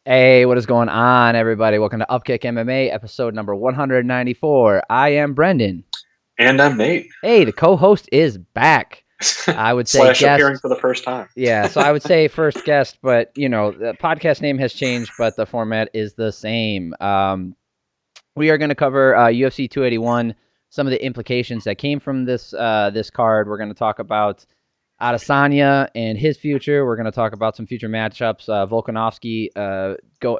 Hey, what is going on, everybody? Welcome to Upkick MMA, episode number 194. I am Brendan. And I'm Nate. Hey, the co-host is back. I would say Slash appearing guest. for the first time. Yeah, so I would say first guest, but, the podcast name has changed, but the format is the same. We are going to cover UFC 281, some of the implications that came from this card. We're going to talk about Adesanya and his future. We're going to talk about some future matchups. Volkanovski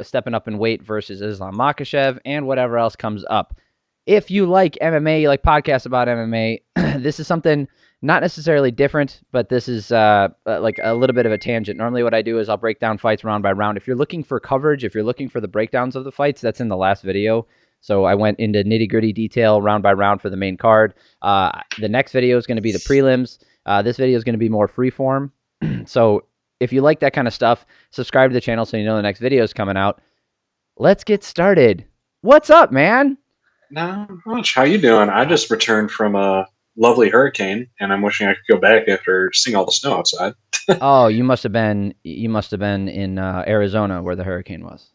stepping up in weight versus Islam Makhachev and whatever else comes up. If you like MMA, you like podcasts about MMA, this is something not necessarily different, but this is like a little bit of a tangent. Normally what I do is I'll break down fights round by round. If you're looking for coverage, if you're looking for the breakdowns of the fights, that's in the last video. So I went into nitty-gritty detail round by round for the main card. The next video is going to be the prelims. This video is going to be more freeform. So if you like that kind of stuff, subscribe to the channel so you know the next video is coming out. Let's get started. What's up, man? Not much. How you doing? I just returned from a lovely hurricane, and I'm wishing I could go back after seeing all the snow outside. Oh, you must have been in Arizona where the hurricane was.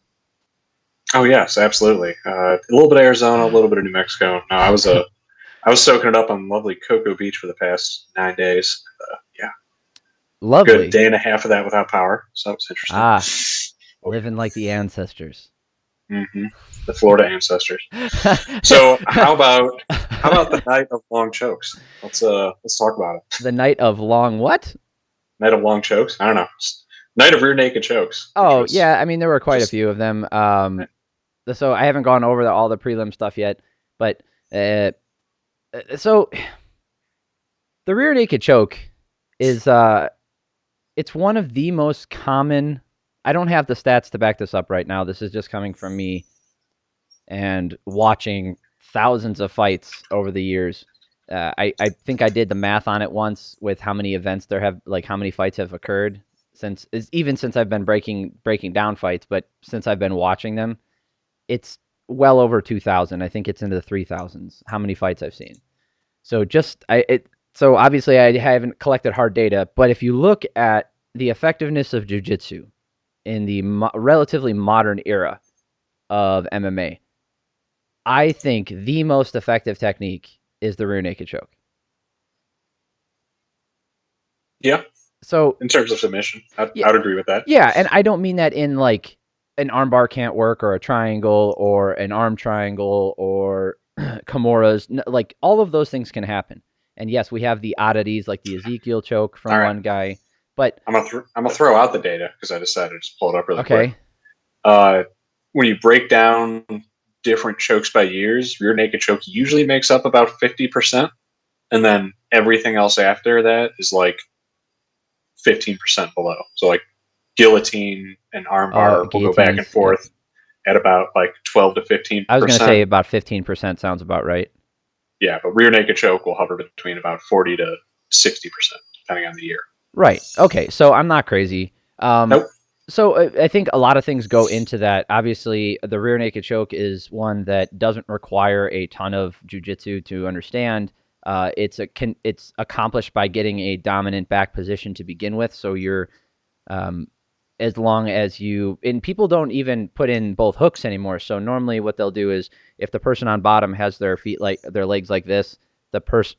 Oh yes, absolutely. A little bit of Arizona, a little bit of New Mexico. No, I was soaking it up on lovely Cocoa Beach for the past 9 days. Yeah, Lovely. good day and a half of that without power, so it's interesting. Living like the ancestors. Mm-hmm. The Florida ancestors. So how about the night of long chokes? Let's talk about it. The night of long what? Night of long chokes? I don't know. Night of rear naked chokes. Oh, yeah. I mean, there were quite a few of them. So I haven't gone over all the prelim stuff yet, but so the rear naked choke is it's one of the most common. I don't have the stats to back this up right now. This is just coming from me and watching thousands of fights over the years. I think I did the math on it once with how many events there have, like how many fights have occurred since I've been breaking down fights, but since I've been watching them, it's well over 2,000. I think it's into the 3,000s. How many fights I've seen? So so obviously I haven't collected hard data, but if you look at the effectiveness of jiu-jitsu in the relatively modern era of MMA, I think the most effective technique is the rear naked choke. Yeah. So in terms of submission, I'd agree with that. Yeah, and I don't mean that in like an armbar can't work or a triangle or an arm triangle or Kimuras. Like all of those things can happen. And yes, we have the oddities like the Ezekiel choke from one guy. But I'm gonna throw out the data because I decided to just pull it up really quick. Okay. When you break down different chokes by years, rear naked choke usually makes up about 50%, and then everything else after that is like 15% below. So like guillotine and armbar will go back and forth at about like 12 to 15%. I was going to say about 15% sounds about right. Yeah, but rear naked choke will hover between about 40 to 60%, depending on the year. Right. Okay. So I'm not crazy. Nope. So I think a lot of things go into that. Obviously, the rear naked choke is one that doesn't require a ton of jiu-jitsu to understand. It's accomplished by getting a dominant back position to begin with. So you're, as long as and people don't even put in both hooks anymore. So normally what they'll do is if the person on bottom has their legs like this, the person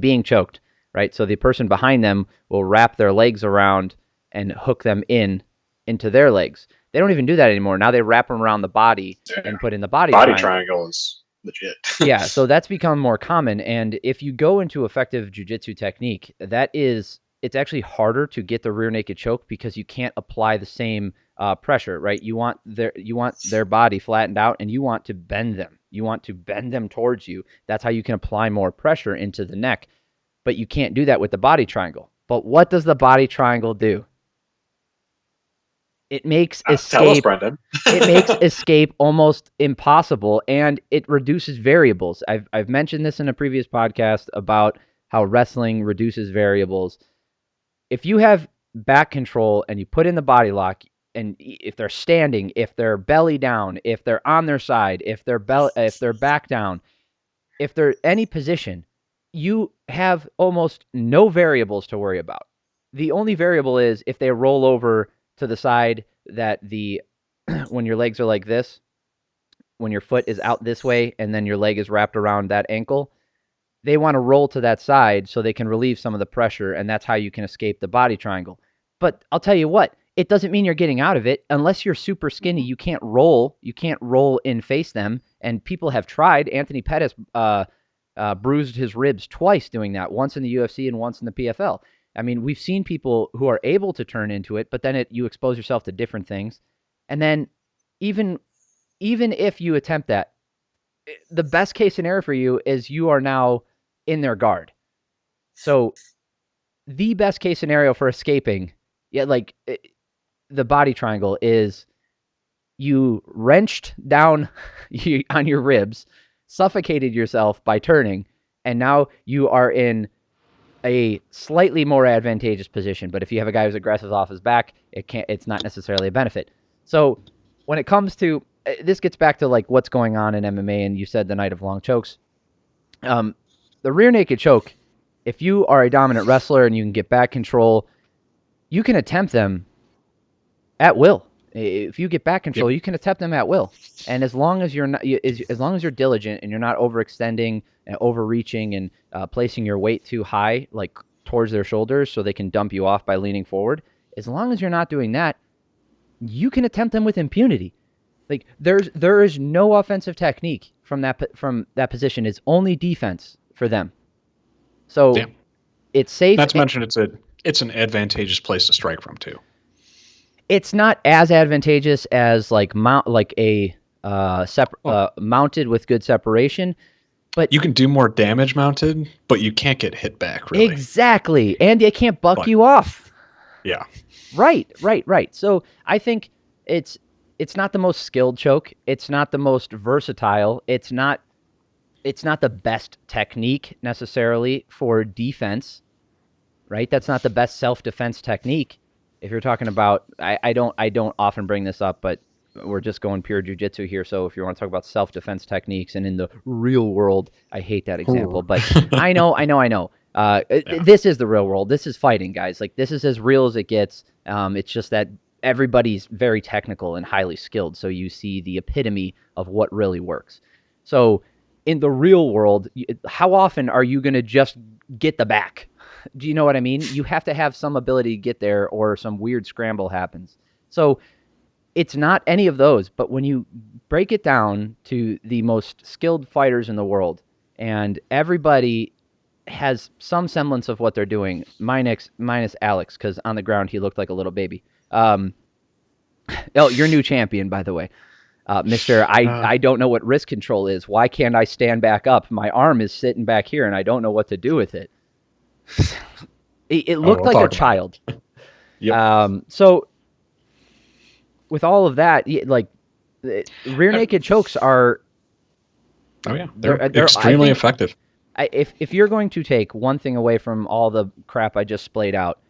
being choked, right? So the person behind them will wrap their legs around and hook them into their legs. They don't even do that anymore. Now they wrap them around the body and put in the body triangle is legit. Yeah, so that's become more common. And if you go into effective jiu-jitsu technique, it's actually harder to get the rear naked choke because you can't apply the same pressure, right? You want their body flattened out and you want to bend them. You want to bend them towards you. That's how you can apply more pressure into the neck. But you can't do that with the body triangle. But what does the body triangle do? It makes escape. It makes escape almost impossible, and it reduces variables. I've mentioned this in a previous podcast about how wrestling reduces variables. If you have back control and you put in the body lock, and if they're standing, if they're belly down, if they're on their side, if they're back down, if they're any position, you have almost no variables to worry about. The only variable is if they roll over to the side that the when your legs are like this, when your foot is out this way and then your leg is wrapped around that ankle, they want to roll to that side so they can relieve some of the pressure, and that's how you can escape the body triangle. But I'll tell you what, it doesn't mean you're getting out of it. Unless you're super skinny, you can't roll. You can't roll and face them. And people have tried. Anthony Pettis bruised his ribs twice doing that, once in the UFC and once in the PFL. I mean, we've seen people who are able to turn into it, but then you expose yourself to different things. And then even if you attempt that, the best case scenario for you is you are now in their guard. So the best case scenario for escaping, the body triangle is you wrenched down on your ribs, suffocated yourself by turning, and now you are in a slightly more advantageous position. But if you have a guy who's aggressive off his back, it's not necessarily a benefit. So when it comes to, this gets back to like what's going on in MMA, and you said the night of long chokes. The rear naked choke, if you are a dominant wrestler and you can get back control, you can attempt them at will. If you get back control, you can attempt them at will. And as long as you're not, as long as you're diligent and you're not overextending and overreaching and placing your weight too high, like towards their shoulders, so they can dump you off by leaning forward. As long as you're not doing that, you can attempt them with impunity. Like there is no offensive technique from that position. It's only defense for them. So it's safe. Not to mention it's an advantageous place to strike from too. It's not as advantageous as mounted with good separation, but you can do more damage mounted, but you can't get hit back really. Exactly, and they can't buck you off. Yeah. Right. So I think it's not the most skilled choke. It's not the most versatile. It's not the best technique necessarily for defense, right? That's not the best self-defense technique. If you're talking about, I don't often bring this up, but we're just going pure jiu-jitsu here. So if you want to talk about self-defense techniques and in the real world, I hate that example, but I know. This is the real world. This is fighting, guys. Like, this is as real as it gets. It's just that everybody's very technical and highly skilled. So you see the epitome of what really works. So in the real world, how often are you going to just get the back? Do you know what I mean? You have to have some ability to get there or some weird scramble happens. So it's not any of those, but when you break it down to the most skilled fighters in the world, and everybody has some semblance of what they're doing, minus Alex, because on the ground he looked like a little baby. Your new champion, by the way. Mister, I don't know what wrist control is. Why can't I stand back up? My arm is sitting back here, and I don't know what to do with it. It looked like a child. Yep. So with all of that, like, rear naked chokes are. Oh yeah, they're extremely effective. If you're going to take one thing away from all the crap I just splayed out,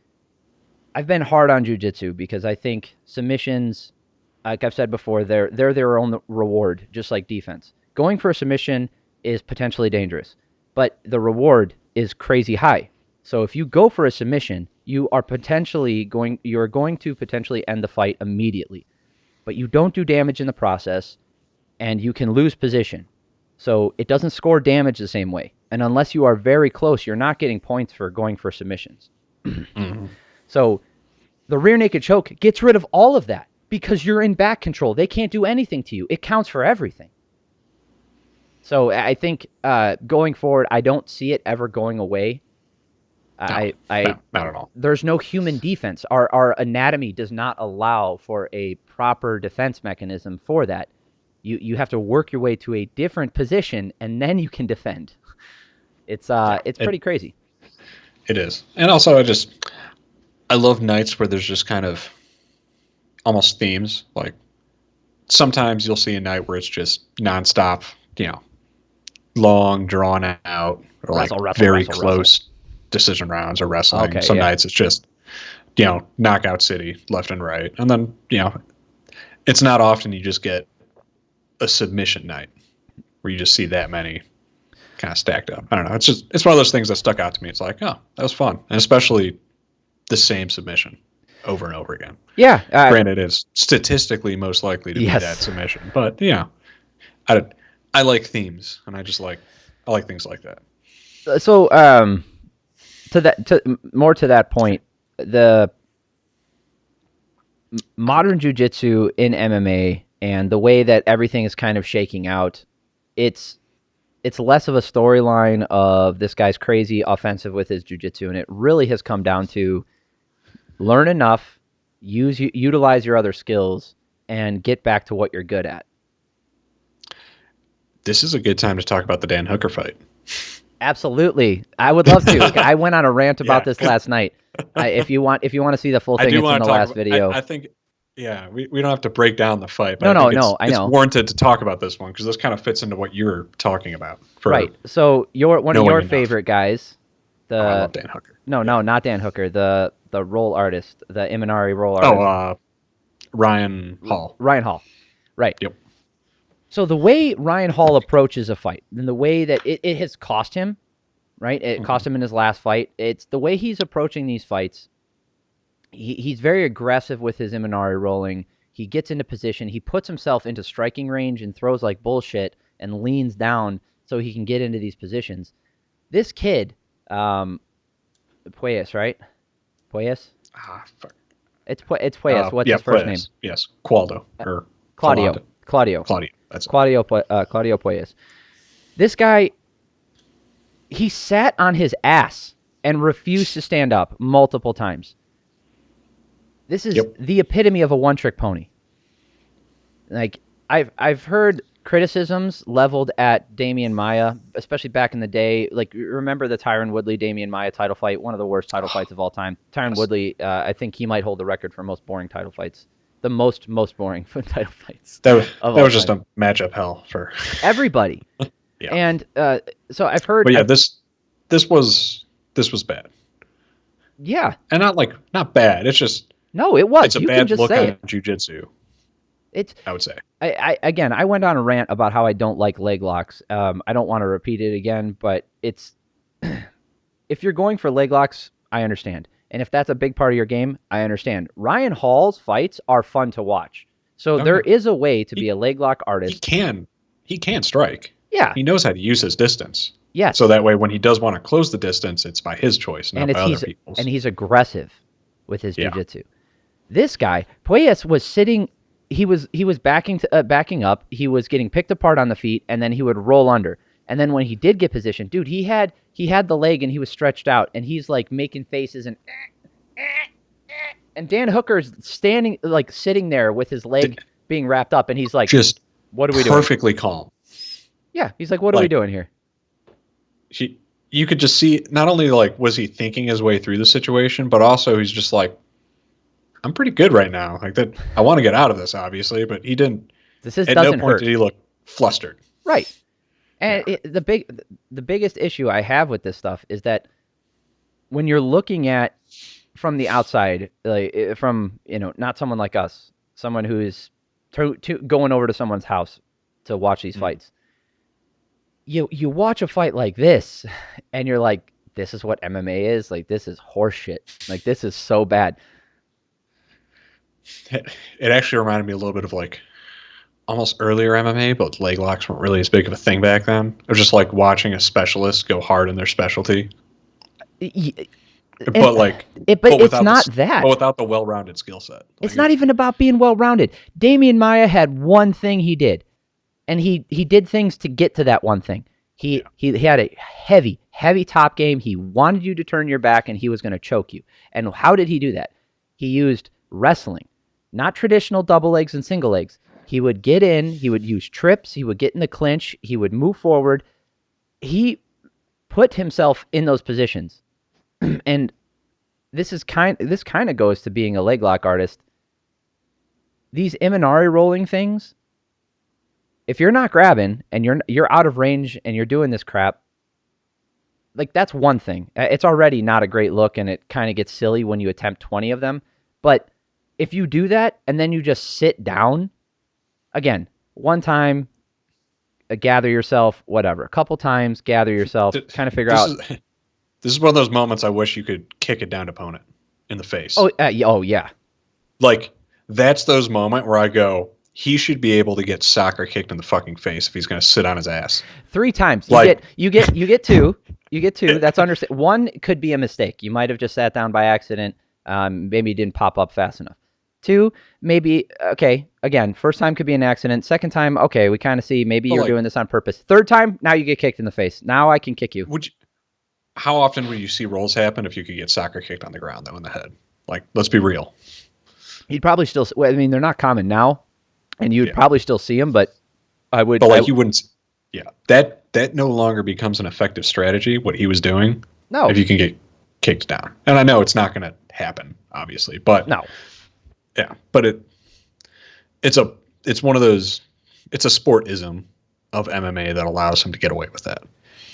I've been hard on jiu-jitsu because I think submissions, like I've said before, they're their own reward, just like defense. Going for a submission is potentially dangerous, but the reward is crazy high. So if you go for a submission, you're going to potentially end the fight immediately, but you don't do damage in the process, and you can lose position. So it doesn't score damage the same way. And unless you are very close, you're not getting points for going for submissions. Mm-hmm. So the rear naked choke gets rid of all of that because you're in back control. They can't do anything to you. It counts for everything. So I think going forward, I don't see it ever going away. No, not at all. There's no human defense. Our anatomy does not allow for a proper defense mechanism for that. You have to work your way to a different position, and then you can defend. It's pretty crazy. It is. And also, I love nights where there's just kind of almost themes. Like, sometimes you'll see a night where it's just nonstop, long, drawn out, or very close decision rounds or wrestling. Okay, Some nights it's just, knockout city left and right. And then, it's not often you just get a submission night where you just see that many kind of stacked up. I don't know. It's one of those things that stuck out to me. It's like, oh, that was fun. And especially the same submission. over and over again. Yeah. Granted, it's statistically most likely to be that submission, but yeah, I like themes, and I like things like that. So more to that point, the modern jiu-jitsu in MMA and the way that everything is kind of shaking out, it's less of a storyline of this guy's crazy offensive with his jiu-jitsu, and it really has come down to learn enough, utilize your other skills, and get back to what you're good at. This is a good time to talk about the Dan Hooker fight. Absolutely, I would love to. I went on a rant about this last night. If you want to see the full thing, it's in the last video. I think, yeah, we don't have to break down the fight, but I know. It's warranted to talk about this one because this kind of fits into what you're talking about. Right. So one of your favorite guys, I love Dan Hooker. No, not Dan Hooker. The role artist, the Imanari role artist. Ryan Hall. Ryan Hall. Right. Yep. So the way Ryan Hall approaches a fight, and the way that it has cost him, right? It cost him in his last fight. It's the way he's approaching these fights. He's very aggressive with his Imanari rolling. He gets into position. He puts himself into striking range and throws like bullshit and leans down so he can get into these positions. This kid, Puelles, right? Puelles? Fuck. It's Puelles. What's his first name? Yes, Claudio. Claudio. That's Claudio Puelles. This guy, he sat on his ass and refused to stand up multiple times. This is the epitome of a one-trick pony. Like, I've heard criticisms leveled at Damian Maia, especially back in the day. Like, remember the Tyron Woodley-Damian Maia title fight? One of the worst title fights of all time. Tyron Woodley, I think he might hold the record for most boring title fights. The most boring title fights. That was just a matchup hell for everybody. Yeah. And so I've heard. But yeah, this was bad. Yeah. And not bad. It's just no, it was. It's a you bad can just look say on jiu-jitsu. I would say. I went on a rant about how I don't like leg locks. I don't want to repeat it again, but it's if you're going for leg locks, I understand. And if that's a big part of your game, I understand. Ryan Hall's fights are fun to watch. So there is a way to be a leg lock artist. He can strike. Yeah. He knows how to use his distance. Yes. So that way when he does want to close the distance, it's by his choice, not by other people's. And he's aggressive with his jiu-jitsu. This guy, Puelles, was sitting, he was backing up, he was getting picked apart on the feet, and then he would roll under. And then when he did get positioned, dude, he had the leg and he was stretched out and he's like making faces and Dan Hooker's standing, like sitting there with his leg being wrapped up, and he's like, just what are we doing? Perfectly calm. Yeah, he's like, what are we doing here? You could just see, not only was he thinking his way through the situation, but also he's just like, I'm pretty good right now. Like that, I want to get out of this, obviously, but he didn't. At no point did he look flustered. Right. And the biggest issue I have with this stuff is that when you're looking at from the outside, like from not someone like us, someone who is going over to someone's house to watch these fights, you watch a fight like this, and you're like, this is what MMA is. Like, this is horseshit. Like, this is so bad. It actually reminded me a little bit of almost earlier MMA, but leg locks weren't really as big of a thing back then. It was just like watching a specialist go hard in their specialty. But it's not that. But without the well-rounded skill set. It's not even about being well-rounded. Damian Maia had one thing he did, and he did things to get to that one thing. He had a heavy top game. He wanted you to turn your back, and he was going to choke you. And how did he do that? He used wrestling, not traditional double legs and single legs. He would get in, he would use trips, he would get in the clinch, he would move forward. He put himself in those positions. And this kind of goes to being a leg lock artist. These Imanari rolling things, if you're not grabbing and you're out of range and you're doing this crap, like, that's one thing. It's already not a great look, and it kind of gets silly when you attempt 20 of them. But if you do that and then you just sit down, again, one time, gather yourself, whatever. A couple times, gather yourself, kind of figure out. This is one of those moments I wish you could kick a downed opponent in the face. Oh yeah. Like, that's those moments where I go, he should be able to get soccer kicked in the fucking face if he's going to sit on his ass. 3 times. Like- You get 2. You get 2. That's understand. 1 could be a mistake. You might have just sat down by accident. Maybe it didn't pop up fast enough. 2, maybe, okay, again, first time could be an accident. Second time, okay, we kind of see maybe you're doing this on purpose. Third time, now you get kicked in the face. Now I can kick you. How often would you see rolls happen if you could get soccer kicked on the ground, though, in the head? Like, let's be real. You'd probably still, I mean, they're not common now, and you'd probably still see them, but I would. But, like, you wouldn't, that no longer becomes an effective strategy, what he was doing. No. If you can get kicked down. And I know it's not going to happen, obviously, but. No. Yeah, but it's one of those, it's a sportism of MMA that allows him to get away with that.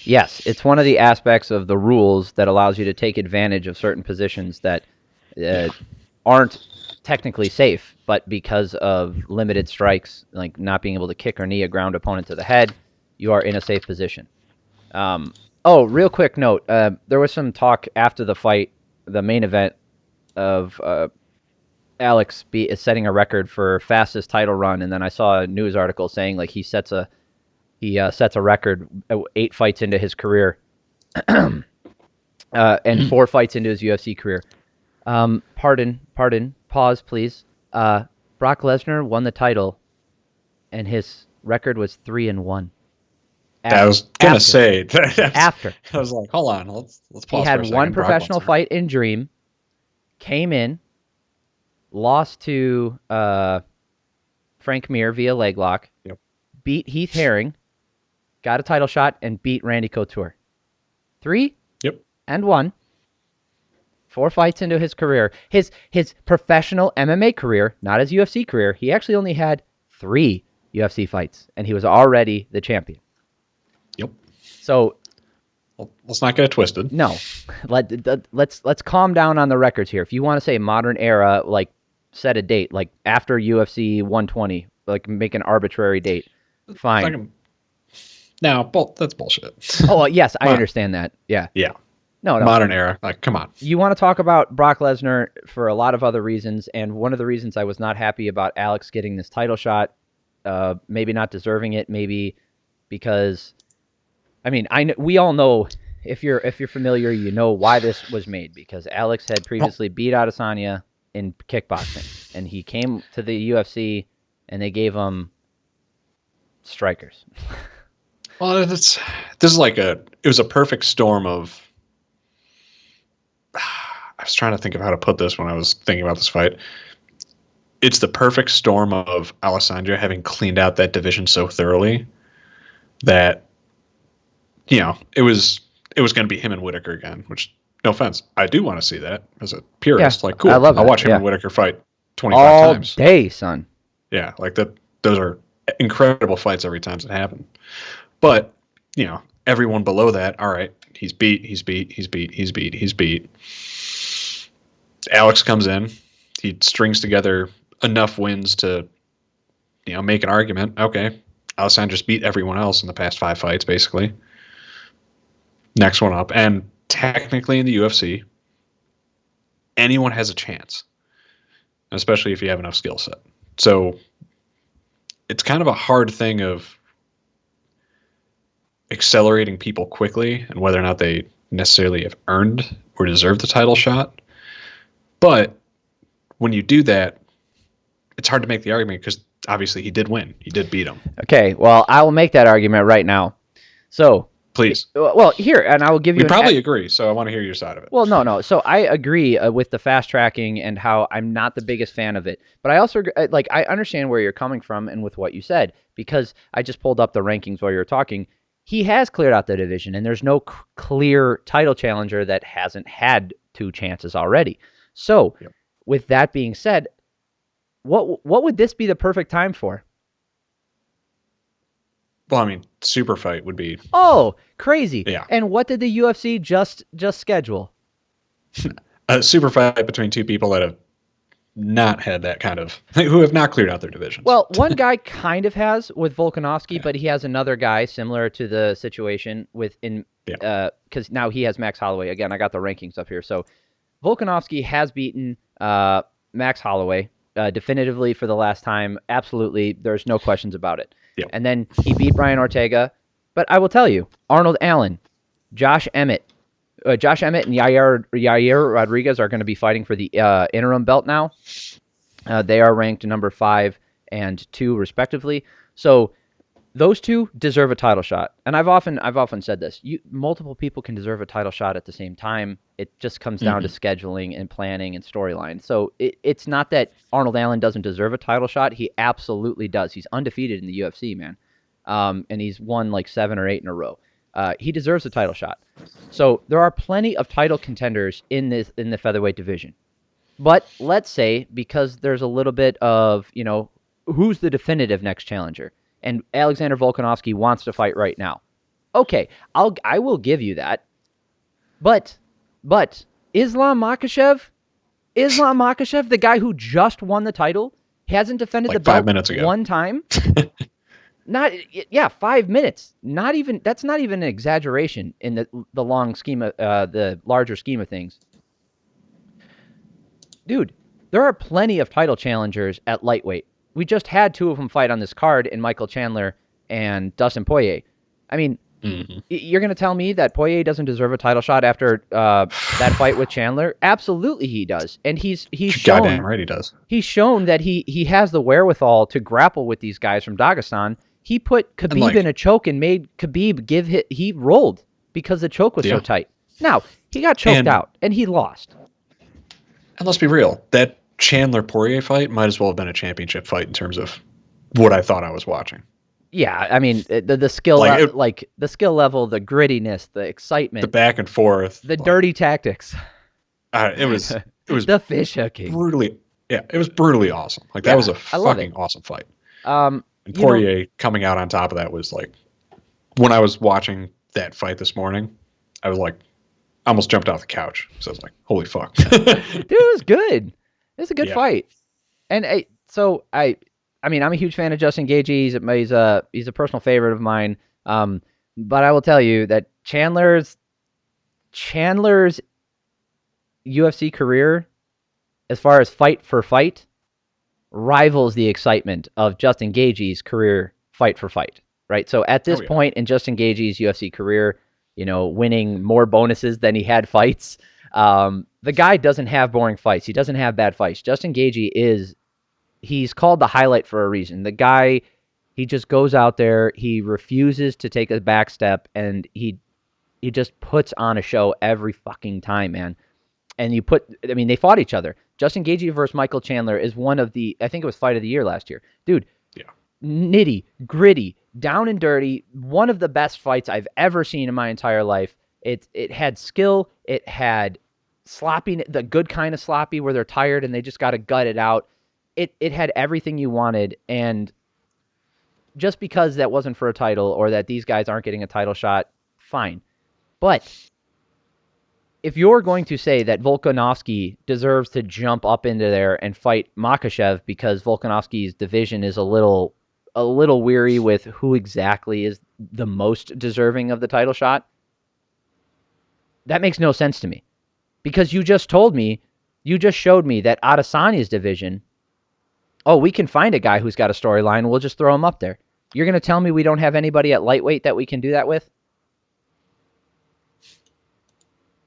Yes, it's one of the aspects of the rules that allows you to take advantage of certain positions that aren't technically safe, but because of limited strikes, like not being able to kick or knee a ground opponent to the head, you are in a safe position. Real quick note, there was some talk after the fight, the main event, of Alex is setting a record for fastest title run, and then I saw a news article saying like he sets a record 8 fights into his career, and 4 fights into his UFC career. Pause, please. Brock Lesnar won the title, and his record was 3-1. I was gonna say after. I was like, hold on, let's pause. He had one professional fight in Dream, came in, lost to Frank Mir via leg lock, beat Heath Herring, got a title shot, and beat Randy Couture. 3-1. 4 fights into his career. His professional MMA career, not his UFC career, he actually only had 3 UFC fights, and he was already the champion. Yep. So let's not get it twisted. No. Let's calm down on the records here. If you want to say modern era, like set a date, like after UFC 120, like make an arbitrary date. Fine. No, that's bullshit. Oh, yes, I understand that. Yeah. Yeah. No. Modern era. Like, come on. You want to talk about Brock Lesnar for a lot of other reasons, and one of the reasons I was not happy about Alex getting this title shot, maybe not deserving it, maybe because, I mean, we all know, if you're familiar, you know why this was made, because Alex had previously beat Adesanya in kickboxing, and he came to the UFC, and they gave him strikers. Well, it was a perfect storm of. I was trying to think of how to put this when I was thinking about this fight. It's the perfect storm of Alessandro having cleaned out that division so thoroughly that, it was going to be him and Whitaker again, which, no offense, I do want to see that as a purist. Like, cool. I'll watch him and Whitaker fight 25 times. All day, son. Yeah, like that. Those are incredible fights every time it happens. But, everyone below that, all right, he's beat. Alex comes in. He strings together enough wins to, make an argument. Okay, Alessandro's beat everyone else in the past 5 fights, basically. Next one up. And technically in the UFC, anyone has a chance, especially if you have enough skill set. So it's kind of a hard thing of accelerating people quickly and whether or not they necessarily have earned or deserve the title shot. But when you do that, it's hard to make the argument because obviously he did win. He did beat him. Okay, well, I will make that argument right now. So, please. Well, here, and I will give you. We probably agree, so I want to hear your side of it. Well, no. So I agree with the fast tracking and how I'm not the biggest fan of it. But I also I understand where you're coming from and with what you said, because I just pulled up the rankings while you were talking. He has cleared out the division, and there's no clear title challenger that hasn't had 2 chances already. So, with that being said, what would this be the perfect time for? Well, I mean, super fight would be. Oh, crazy! Yeah. And what did the UFC just schedule? A super fight between 2 people that have not had that kind of, who have not cleared out their divisions. Well, one guy kind of has with Volkanovski, but he has another guy similar to the situation because now he has Max Holloway. Again, I got the rankings up here. So Volkanovski has beaten Max Holloway definitively for the last time. Absolutely, there's no questions about it. Yep. And then he beat Brian Ortega. But I will tell you, Arnold Allen, Josh Emmett and Yair Rodriguez are going to be fighting for the interim belt now. They are ranked number 5 and 2 respectively. So those two deserve a title shot. And I've often said this. Multiple people can deserve a title shot at the same time. It just comes down to scheduling and planning and storyline. So it's not that Arnold Allen doesn't deserve a title shot. He absolutely does. He's undefeated in the UFC, man. And he's won like 7 or 8 in a row. He deserves a title shot. So there are plenty of title contenders in the featherweight division. But let's say, because there's a little bit of, who's the definitive next challenger? And Alexander Volkanovski wants to fight right now. Okay, I will give you that. But Islam Makhachev, the guy who just won the title, hasn't defended the belt 5 minutes ago. one time. 5 minutes. That's not even an exaggeration in the long scheme of the larger scheme of things. Dude, there are plenty of title challengers at lightweight. We just had 2 of them fight on this card in Michael Chandler and Dustin Poirier. I mean, you're going to tell me that Poirier doesn't deserve a title shot after that fight with Chandler? Absolutely he does. And he's shown, goddamn right he does. He's shown that he has the wherewithal to grapple with these guys from Dagestan. He put Khabib in a choke and made Khabib he rolled because the choke was so tight. Now, he got choked out and he lost. And let's be real, that Chandler-Poirier fight might as well have been a championship fight in terms of what I thought I was watching. Yeah, I mean, the skill the skill level, the grittiness, the excitement, the back and forth, the dirty tactics. It was the fish hooking. It was brutally awesome. Like that was a fucking awesome fight. And Poirier coming out on top of that was like, when I was watching that fight this morning, I was like, I almost jumped off the couch. So I was like, holy fuck. Dude, it was good. It was a good fight. And I'm a huge fan of Justin Gaethje. He's a personal favorite of mine. But I will tell you that Chandler's UFC career, as far as fight for fight, rivals the excitement of Justin Gaethje's career fight for fight. Right? So at this point in Justin Gaethje's UFC career, winning more bonuses than he had fights. The guy doesn't have boring fights. He doesn't have bad fights. Justin Gaethje he's called the highlight for a reason. The guy, he just goes out there, he refuses to take a back step, and he just puts on a show every fucking time, man. And they fought each other. Justin Gaethje versus Michael Chandler is one of I think it was fight of the year last year. Dude, nitty, gritty, down and dirty, one of the best fights I've ever seen in my entire life. It had skill, it had sloppy, the good kind of sloppy where they're tired and they just got to gut it out. It had everything you wanted, and just because that wasn't for a title or that these guys aren't getting a title shot, fine. But if you're going to say that Volkanovski deserves to jump up into there and fight Makhachev because Volkanovski's division is a little weary with who exactly is the most deserving of the title shot, that makes no sense to me. Because you just showed me that Adesanya's division, we can find a guy who's got a storyline, we'll just throw him up there. You're going to tell me we don't have anybody at lightweight that we can do that with?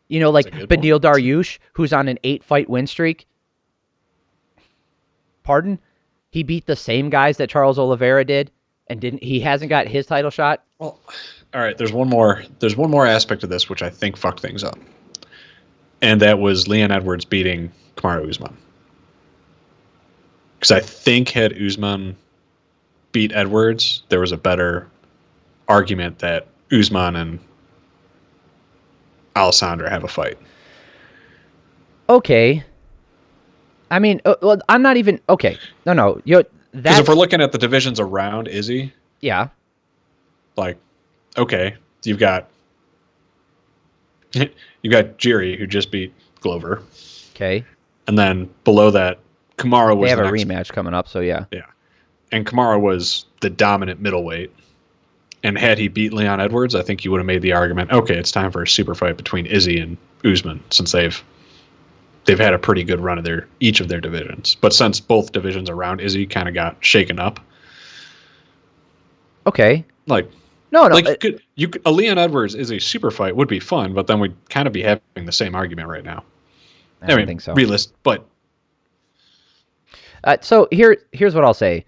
Like Beneil Dariush, who's on an 8-fight win streak. Pardon? He beat the same guys that Charles Oliveira did, and he hasn't got his title shot. Well, all right. There's one more aspect of this which I think fucked things up, and that was Leon Edwards beating Kamaru Usman. Because I think had Usman beat Edwards, there was a better argument that Usman and Alessandro have a fight. Okay. I mean, I'm not even... Okay. No. Because if we're looking at the divisions around Izzy... Yeah. Like, okay, you've got Jiri, who just beat Glover. Okay. And then below that, Kamaru was... They have a rematch coming up, so yeah. Yeah. And Kamaru was the dominant middleweight. And had he beat Leon Edwards, I think you would have made the argument, okay, it's time for a super fight between Izzy and Usman, since they've they've had a pretty good run of each of their divisions. But since both divisions around Izzy kind of got shaken up, Okay. like No. like a Leon Edwards is a super fight would be fun, but then we'd kind of be having the same argument right now. I don't think so. But so here's what I'll say.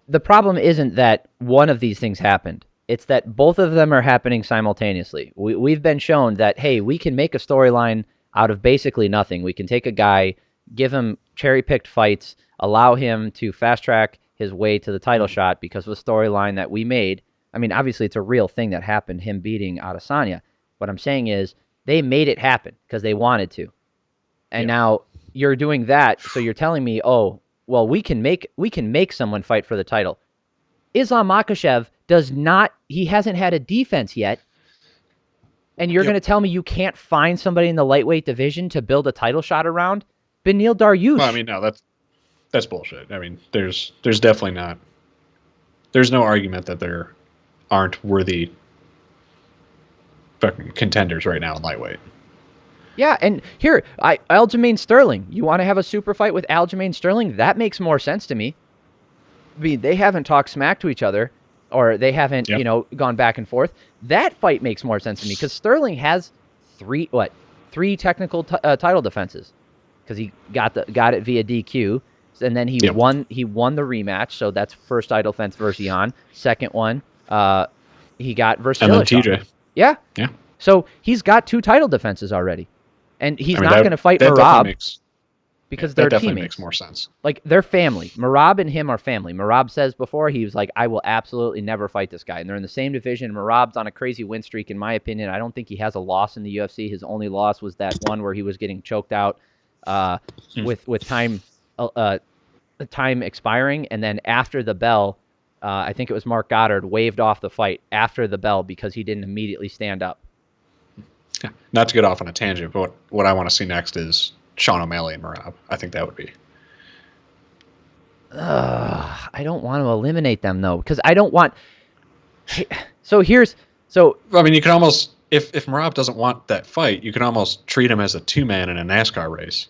The problem isn't that one of these things happened. It's that both of them are happening simultaneously. We've been shown that, hey, we can make a storyline out of basically nothing. We can take a guy, give him cherry-picked fights, allow him to fast-track his way to the title shot because of the storyline that we made. I mean, obviously, it's a real thing that happened, him beating Adesanya. What I'm saying is they made it happen because they wanted to. And now you're doing that, so you're telling me, oh, well, we can make someone fight for the title. Islam Makhachev he hasn't had a defense yet. And you're going to tell me you can't find somebody in the lightweight division to build a title shot around? Beneil Dariush. Well, I mean, no, that's bullshit. I mean, there's definitely not. There's no argument that there aren't worthy fucking contenders right now in lightweight. Yeah, and here, Aljamain Sterling. You want to have a super fight with Aljamain Sterling? That makes more sense to me. I mean, they haven't talked smack to each other, or they haven't, gone back and forth. That fight makes more sense to me because Sterling has three technical title defenses because he got it via DQ, and then he won the rematch. So that's first title defense versus Jan. Second one, he got versus and Dillashaw. then TJ. Yeah. Yeah. So he's got 2 title defenses already. And he's not going to fight Merab because they're definitely teammates. Makes more sense. Like, they're family. Merab and him are family. Merab says before, he was like, I will absolutely never fight this guy. And they're in the same division. Merab's on a crazy win streak, in my opinion. I don't think he has a loss in the UFC. His only loss was that one where he was getting choked out with time expiring. And then after the bell, I think it was Mark Goddard waved off the fight after the bell because he didn't immediately stand up. Not to get off on a tangent, but what I want to see next is Sean O'Malley and Merab. I think that would be. I don't want to eliminate them though, because I don't want. So I mean, you can almost if Merab doesn't want that fight, you can almost treat him as a 2-man in a NASCAR race.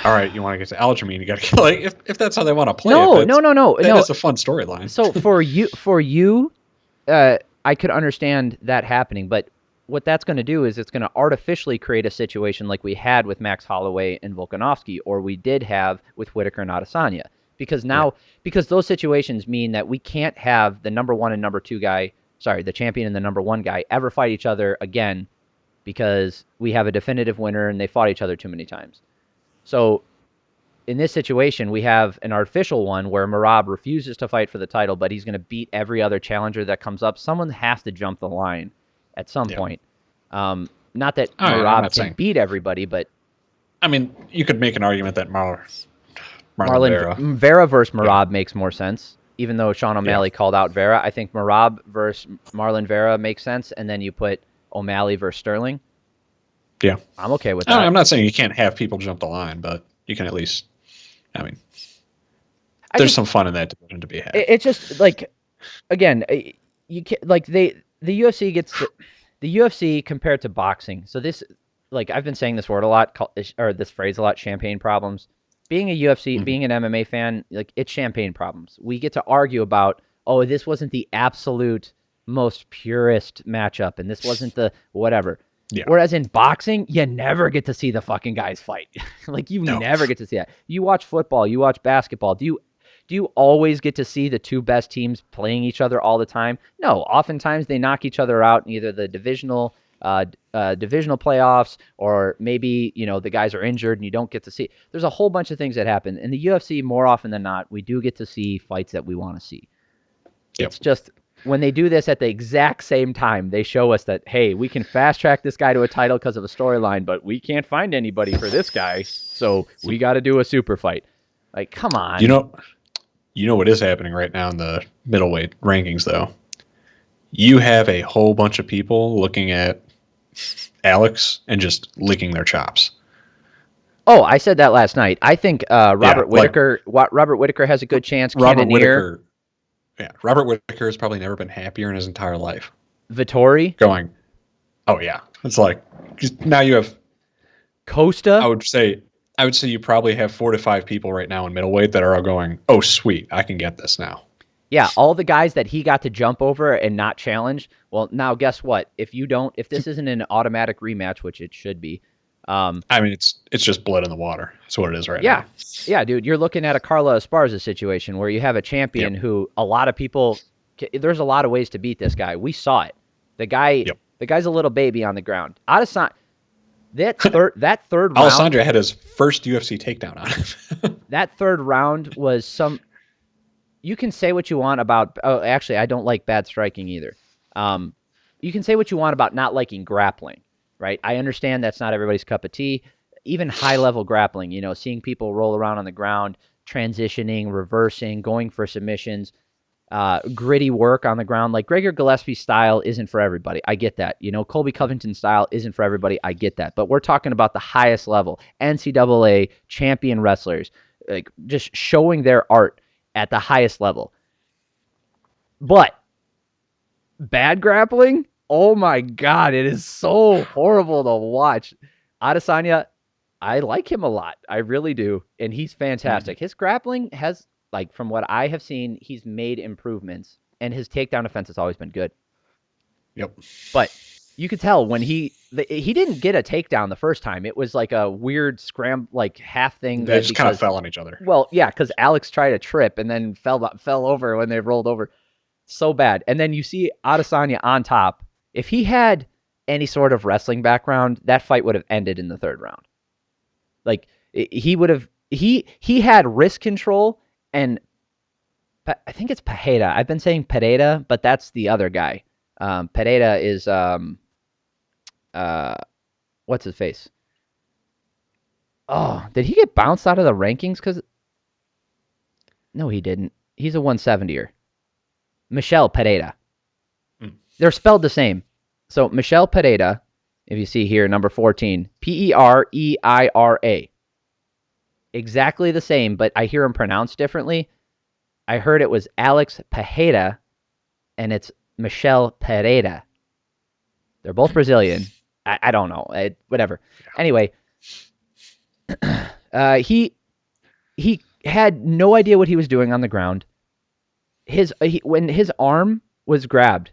All right, you want to get to Aljamain, you got to like if that's how they want to play. No. That's a fun storyline. So for you, I could understand that happening, but what that's going to do is it's going to artificially create a situation like we had with Max Holloway and Volkanovski, or we did have with Whitaker and Adesanya. Because because those situations mean that we can't have the number 1 and number 2 guy, the champion and the number 1 guy, ever fight each other again because we have a definitive winner and they fought each other too many times. So in this situation, we have an artificial one where Merab refuses to fight for the title, but he's going to beat every other challenger that comes up. Someone has to jump the line at some point. Not that Merab can beat everybody, but I mean, you could make an argument that Marlon Vera versus Merab makes more sense, even though Sean O'Malley called out Vera. I think Merab versus Marlon Vera makes sense, and then you put O'Malley versus Sterling. Yeah. I'm okay with that. I'm not saying you can't have people jump the line, but you can at least, there's some fun in that division to be had. It's just, like, again, you can't, like, the UFC gets the UFC compared to boxing. So this, like, I've been saying this word a lot, or this phrase a lot, champagne problems. Being a UFC, being an MMA fan, like, it's champagne problems. We get to argue about, oh, this wasn't the absolute most purest matchup, and this wasn't the whatever. Yeah. Whereas in boxing, you never get to see the fucking guys fight. Like, never get to see that. You watch football, you watch basketball. Do you always get to see the 2 best teams playing each other all the time? No. Oftentimes they knock each other out in either the divisional playoffs, or maybe, the guys are injured and you don't get to see. There's a whole bunch of things that happen. In the UFC, more often than not, we do get to see fights that we want to see. Yep. It's just when they do this at the exact same time, they show us that, hey, we can fast track this guy to a title because of a storyline, but we can't find anybody for this guy, so we got to do a super fight. Like, come on. You know what is happening right now in the middleweight rankings, though? You have a whole bunch of people looking at Alex and just licking their chops. Oh, I said that last night. I think Robert Whitaker has a good chance. Robert Whitaker has probably never been happier in his entire life. Vettori? Going, oh yeah. It's like, now you have Costa. I would say you probably have 4 to 5 people right now in middleweight that are all going, oh, sweet, I can get this now. Yeah, all the guys that he got to jump over and not challenge. Well, now guess what? If this isn't an automatic rematch, which it should be. I mean, it's just blood in the water. That's what it is right now. Yeah, dude. You're looking at a Carla Esparza situation where you have a champion who a lot of people. There's a lot of ways to beat this guy. We saw it. The guy's a little baby on the ground. Adesanya. That third round. Alessandro had his first UFC takedown on him. That third round was some. You can say what you want about. Oh, actually, I don't like bad striking either. You can say what you want about not liking grappling, right? I understand that's not everybody's cup of tea. Even high-level grappling, seeing people roll around on the ground, transitioning, reversing, going for submissions, gritty work on the ground. Like Gregor Gillespie's style isn't for everybody. I get that. Colby Covington's style isn't for everybody. I get that. But we're talking about the highest level, NCAA champion wrestlers, like just showing their art at the highest level. But bad grappling, oh my God, it is so horrible to watch. Adesanya, I like him a lot. I really do. And he's fantastic. His grappling has, like, from what I have seen, he's made improvements. And his takedown defense has always been good. Yep. But you could tell when he didn't get a takedown the first time. It was like a weird half thing. They just kind of fell on each other. Well, yeah, because Alex tried to trip and then fell over when they rolled over. So bad. And then you see Adesanya on top. If he had any sort of wrestling background, that fight would have ended in the third round. Like, he would have... He had wrist control, and I think it's Pereira. I've been saying Pereira, but that's the other guy. Pereira is... what's his face? Oh, did he get bounced out of the rankings? No, he didn't. He's a 170er. Michel Pereira. They're spelled the same. So Michel Pereira, if you see here, number 14, Pereira. Exactly the same, but I hear him pronounced differently. I heard it was Alex Pereira, and it's Michel Pereira. They're both Brazilian. I don't know. Whatever. Anyway, he had no idea what he was doing on the ground. When his arm was grabbed,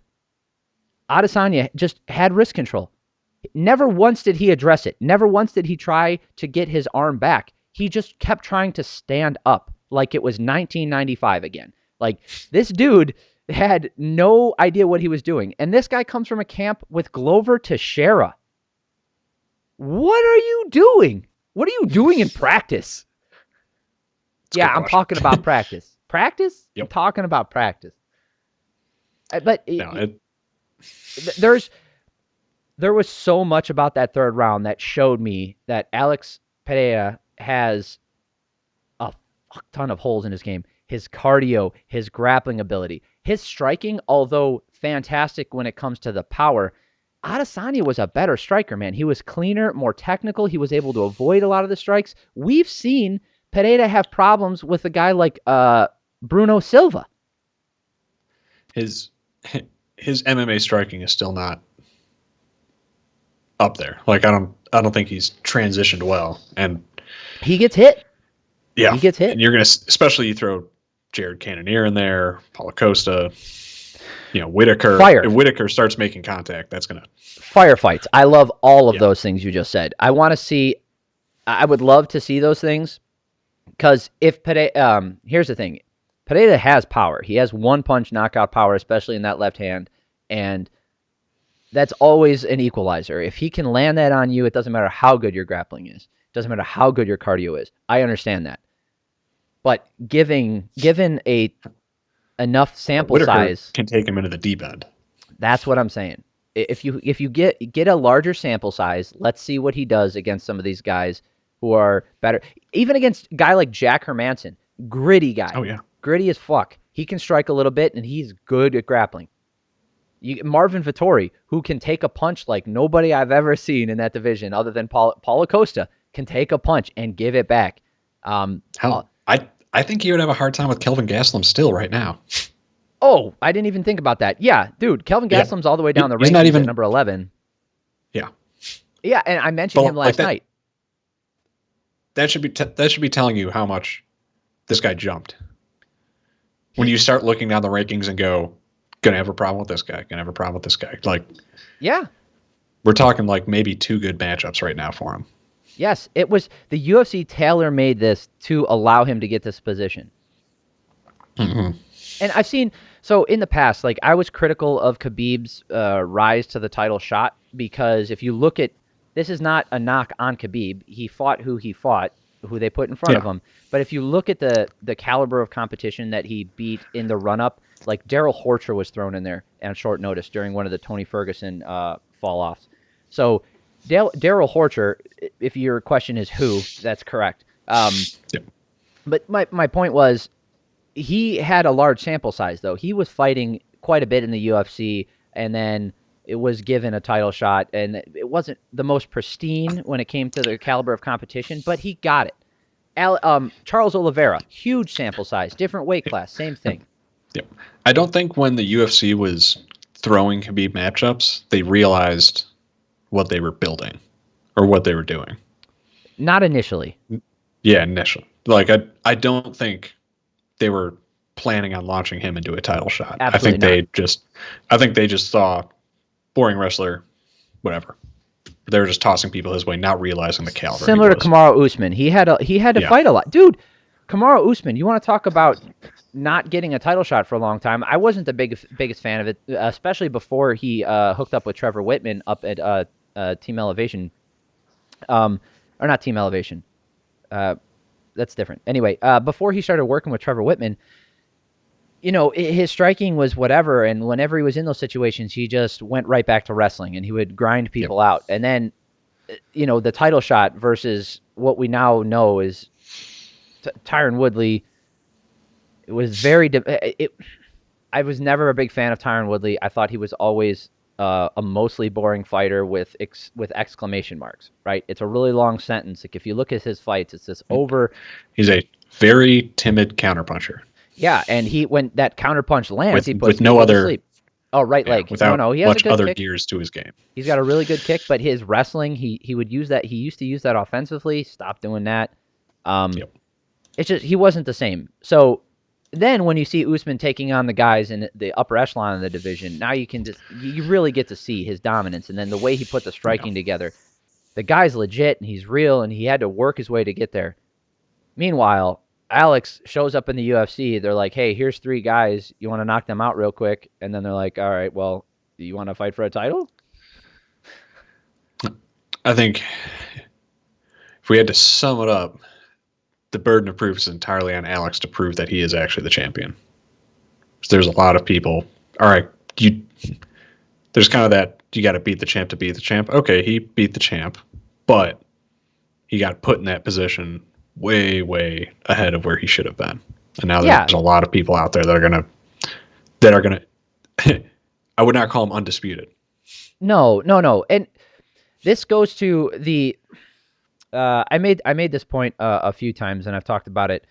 Adesanya just had wrist control. Never once did he address it. Never once did he try to get his arm back. He just kept trying to stand up like it was 1995 again. Like, this dude had no idea what he was doing. And this guy comes from a camp with Glover Teixeira. What are you doing? What are you doing in practice? Yeah, I'm talking about practice. Practice? Yep. I'm talking about practice. But there was so much about that third round that showed me that Alex Pereira has a fuck ton of holes in his game. His cardio, his grappling ability, his striking, although fantastic when it comes to the power, Adesanya was a better striker, man. He was cleaner, more technical. He was able to avoid a lot of the strikes. We've seen Pereira have problems with a guy like Bruno Silva. His MMA striking is still not up there. Like, I don't think he's transitioned well, and he gets hit. Yeah, he gets hit. And you're gonna, especially you throw Jared Cannonier in there, Paulo Costa, Whitaker. If Whitaker starts making contact, that's gonna firefights. I love all of those things you just said. I would love to see those things, because if Pereira, here's the thing, Pereira has power. He has one punch knockout power, especially in that left hand, and that's always an equalizer. If he can land that on you, it doesn't matter how good your grappling is. It doesn't matter how good your cardio is. I understand that. But given enough sample Whitaker size can take him into the deep end. That's what I'm saying. If you get a larger sample size, let's see what he does against some of these guys who are better. Even against a guy like Jack Hermanson, gritty guy. Oh yeah, gritty as fuck. He can strike a little bit, and he's good at grappling. Marvin Vettori, who can take a punch like nobody I've ever seen in that division, other than Paulo Costa, can take a punch and give it back. I think he would have a hard time with Kelvin Gastelum still right now. Oh, I didn't even think about that. Yeah, dude, Kelvin Gastelum's all the way down the rankings at number 11. Yeah. Yeah, and I mentioned him last night. that should be telling you how much this guy jumped. When you start looking down the rankings and go, gonna have a problem with this guy, gonna have a problem with this guy. Like, yeah, we're talking like maybe 2 good matchups right now for him. yes, it was the UFC tailor-made this to allow him to get this position. Mm-hmm. And I've seen, so in the past, like I was critical of Khabib's rise to the title shot because if you look at, this is not a knock on Khabib. He fought, who they put in front of him. But if you look at the caliber of competition that he beat in the run-up, like Daryl Horcher was thrown in there on short notice during one of the Tony Ferguson fall-offs. So Daryl Horcher, if your question is who, that's correct. But my point was, he had a large sample size, though. He was fighting quite a bit in the UFC, and then it was given a title shot, and it wasn't the most pristine when it came to the caliber of competition, but he got it. Charles Oliveira, huge sample size, different weight class, same thing. Yep. I don't think when the UFC was throwing Khabib matchups, they realized what they were building or what they were doing. Not initially. Yeah, initially. Like, I don't think they were planning on launching him into a title shot. Absolutely I think they just saw boring wrestler, whatever. They were just tossing people his way, not realizing the caliber. Similar to Kamaru Usman. He had to fight a lot. Dude, Kamaru Usman, you want to talk about not getting a title shot for a long time? I wasn't the biggest fan of it, especially before he hooked up with Trevor Whitman up at Team Elevation. Or not Team Elevation. That's different. Anyway, before he started working with Trevor Whitman, you know, his striking was whatever, and whenever he was in those situations, he just went right back to wrestling, and he would grind people out. And then, you know, the title shot versus what we now know is Tyron Woodley. It was very. I was never a big fan of Tyron Woodley. I thought he was always a mostly boring fighter with exclamation marks. Right? It's a really long sentence. Like if you look at his fights, it's this over. He's a very timid counterpuncher. Yeah, and when that counterpunch lands, he puts with no other. To sleep. Oh, right leg. Without he has much a good other kick. gears to his game. He's got a really good kick, but his wrestling, he would use that. He used to use that offensively. Stopped doing that. It's just he wasn't the same. So then when you see Usman taking on the guys in the upper echelon of the division, now you really get to see his dominance, and then the way he put the striking together. The guy's legit and he's real, and he had to work his way to get there. Meanwhile, Alex shows up in the UFC. They're like, hey, here's 3 guys. You want to knock them out real quick? And then they're like, all right, well, do you want to fight for a title? I think if we had to sum it up, the burden of proof is entirely on Alex to prove that he is actually the champion. So there's a lot of people. All right, there's kind of that you got to beat the champ to beat the champ. Okay, he beat the champ, but he got put in that position way, way ahead of where he should have been. And now there's a lot of people out there that are gonna I would not call them undisputed. No. And this goes to the I made this point a few times, and I've talked about it.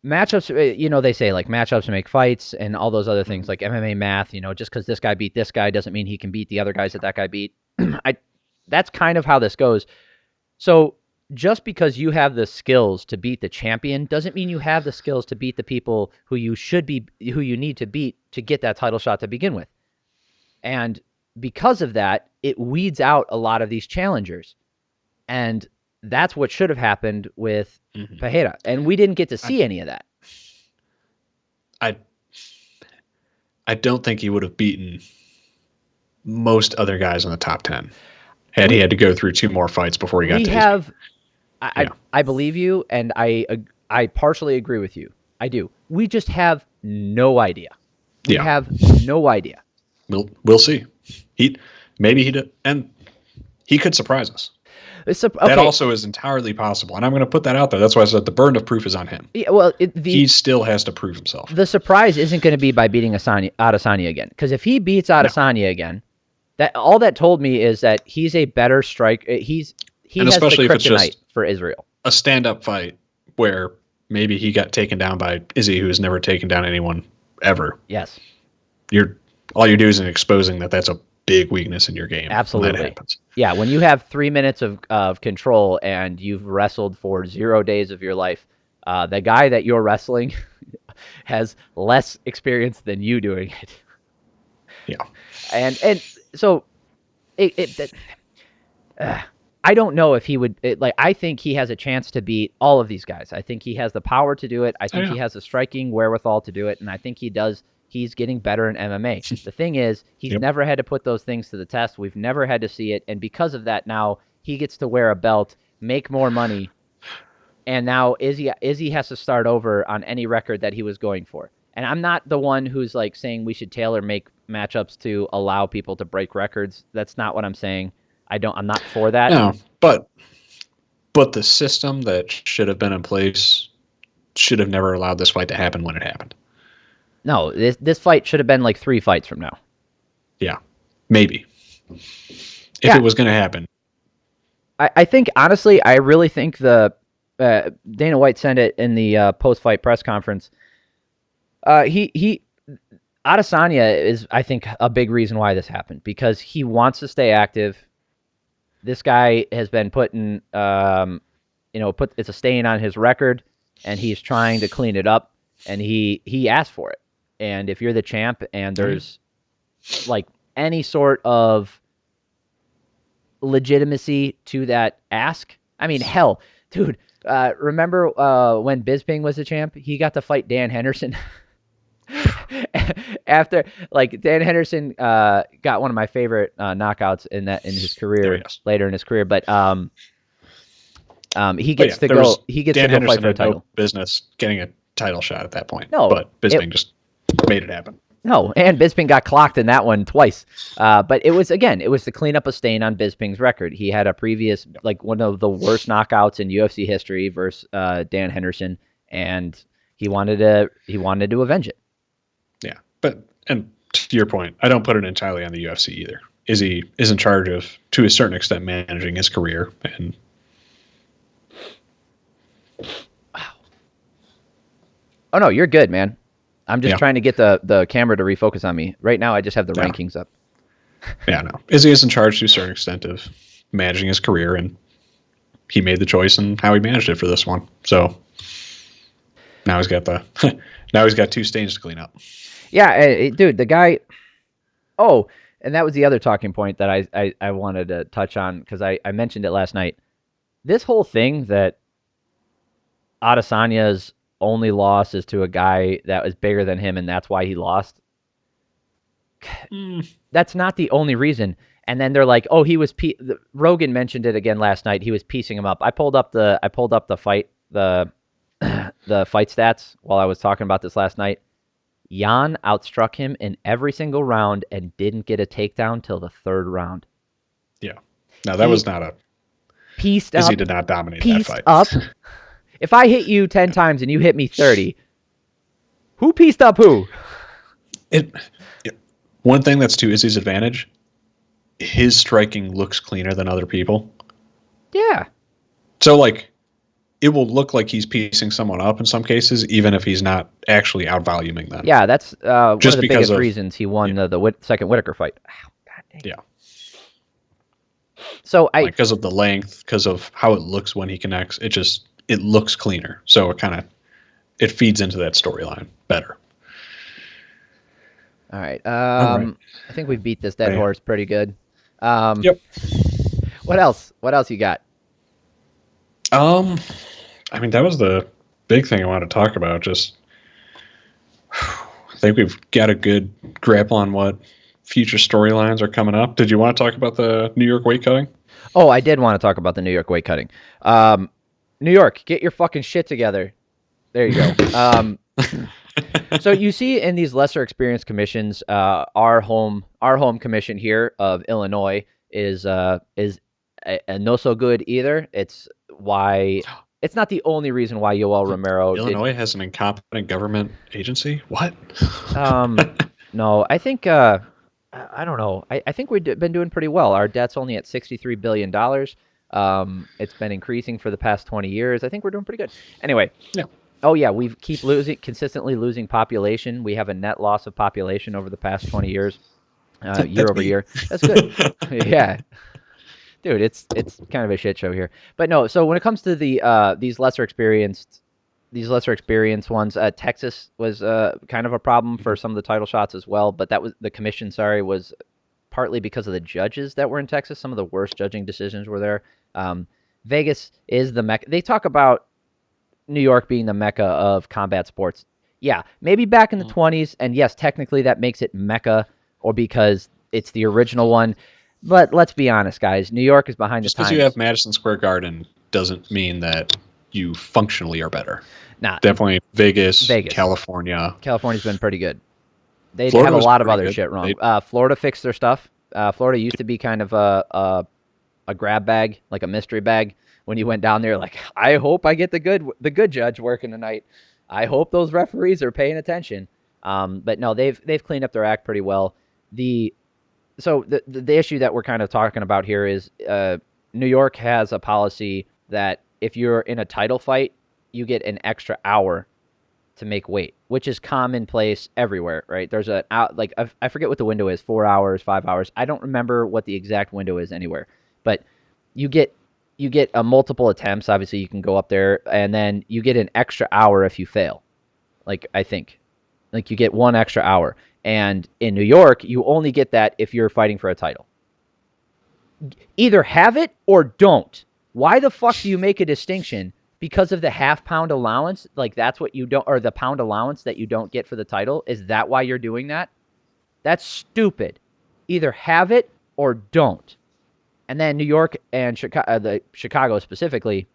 Matchups, you know, they say like matchups make fights and all those other things like MMA math, you know, just because this guy beat this guy doesn't mean he can beat the other guys that guy beat. That's kind of how this goes. So just because you have the skills to beat the champion doesn't mean you have the skills to beat the people who you need to beat to get that title shot to begin with. And because of that, it weeds out a lot of these challengers. And that's what should have happened with Pereira. And we didn't get to see any of that. I don't think he would have beaten most other guys in the top 10 had he had to go through 2 more fights before he got to his I believe you, and I partially agree with you. I do. We just have no idea. We have no idea. We'll see. And he could surprise us. That also is entirely possible, and I'm going to put that out there. That's why I said the burden of proof is on him. Yeah, well, he still has to prove himself. The surprise isn't going to be by beating Adesanya again, because if he beats Adesanya again, all that told me is that he's a better striker. He has the kryptonite for Israel. A stand-up fight where maybe he got taken down by Izzy, who has never taken down anyone ever. Yes. All you're doing is exposing that that's a big weakness in your game. Absolutely. When that happens. Yeah, when you have 3 minutes of control and you've wrestled for 0 days of your life, the guy that you're wrestling has less experience than you doing it. Yeah. And so I don't know if he would I think he has a chance to beat all of these guys. I think he has the power to do it. I think he has the striking wherewithal to do it, and I think he does. He's getting better in MMA. The thing is, he's never had to put those things to the test. We've never had to see it, and because of that, now he gets to wear a belt, make more money, and now Izzy has to start over on any record that he was going for. And I'm not the one who's like saying we should tailor make matchups to allow people to break records. That's not what I'm saying. I'm not for that. No, but the system that should have been in place should have never allowed this fight to happen when it happened. No, this fight should have been like 3 fights from now. Yeah, maybe. If it was going to happen. I think, honestly, I really think Dana White said it in the post-fight press conference. Adesanya is, I think, a big reason why this happened, because he wants to stay active. This guy has been putting, it's a stain on his record, and he's trying to clean it up, and he asked for it. And if you're the champ and there's like any sort of legitimacy to that ask, I mean, hell, dude, remember when Bisping was the champ? He got to fight Dan Henderson. After, like, Dan Henderson got one of my favorite knockouts in his career, later in his career, but he gets to go. He gets Dan to go Henderson fight for a title. no business getting a title shot at that point. No, but Bisping just made it happen. No, and Bisping got clocked in that one twice. But it was to clean up a stain on Bisping's record. He had a previous, like, one of the worst knockouts in UFC history versus Dan Henderson, and he wanted to avenge it. Yeah, and to your point, I don't put it entirely on the UFC either. Izzy is in charge of, to a certain extent, managing his career. And wow. Oh no, you're good, man. I'm just trying to get the camera to refocus on me. Right now, I just have the rankings up. Yeah, no. Izzy is in charge to a certain extent of managing his career, and he made the choice and how he managed it for this one. So now he's got now he's got 2 stains to clean up. Yeah, dude, the guy. Oh, and that was the other talking point that I wanted to touch on, because I mentioned it last night. This whole thing that Adesanya's only loss is to a guy that was bigger than him, and that's why he lost. That's not the only reason. And then they're like, "Oh, he was." Rogan mentioned it again last night. He was piecing him up. I pulled up the fight the fight stats while I was talking about this last night. Jan outstruck him in every single round and didn't get a takedown till the 3rd round. Yeah. No, that was not a pieced Izzy up. did not dominate Pieced that fight. up. If I hit you 10 times and you hit me 30, who pieced up who? One thing that's to Izzy's advantage, his striking looks cleaner than other people. Yeah. So, like, it will look like he's piecing someone up in some cases, even if he's not actually outvoluming them. Yeah, that's one of the biggest of, reasons he won the second Whitaker fight. Ow, God dang. Yeah. So because of the length, because of how it looks when he connects, it looks cleaner. So it feeds into that storyline better. All right. I think we beat this dead horse pretty good. Yep. What else? What else you got? I mean, that was the big thing I wanted to talk about. Just, I think we've got a good grapple on what future storylines are coming up. Did you want to talk about the New York weight cutting? Oh, I did want to talk about the New York weight cutting. New York, get your fucking shit together. There you go. So you see in these lesser experienced commissions, our home commission here of Illinois is no so good either. It's not the only reason why Yoel Romero. Illinois has an incompetent government agency. What? No, I think I don't know. I think we've been doing pretty well. Our debt's only at $63 billion. It's been increasing for the past 20 years. I think we're doing pretty good. Anyway. Yeah. Oh yeah, we keep consistently losing population. We have a net loss of population over the past 20 years. year over me. year. That's good. Yeah, dude, it's kind of a shit show here. But no, so when it comes to the these lesser experienced ones, Texas was kind of a problem for some of the title shots as well. But that was the commission. Sorry, was partly because of the judges that were in Texas. Some of the worst judging decisions were there. Vegas is the mecca. They talk about New York being the mecca of combat sports. Yeah, maybe back in the 20s, and yes, technically that makes it mecca, or because it's the original one. But let's be honest, guys. New York is behind Just the times. because you have Madison Square Garden doesn't mean that you functionally are better. Nah, Definitely Vegas. California. California's been pretty good. They Florida have a was lot of pretty other good. shit wrong. Florida fixed their stuff. Florida used to be kind of a grab bag, like a mystery bag. When you went down there, like, I hope I get the good judge working tonight. I hope those referees are paying attention. But no, they've cleaned up their act pretty well. So the issue that we're kind of talking about here is New York has a policy that if you're in a title fight, you get an extra hour to make weight, which is commonplace everywhere, right? There's I forget what the window is, 4 hours, 5 hours. I don't remember what the exact window is anywhere, but you get multiple attempts. Obviously, you can go up there, and then you get an extra hour if you fail. I think you get 1 extra hour. And in New York, you only get that if you're fighting for a title. Either have it or don't. Why the fuck do you make a distinction? Because of the half-pound allowance? Like, that's what you don't, or the pound allowance that you don't get for the title? Is that why you're doing that? That's stupid. Either have it or don't. And then New York and Chicago specifically,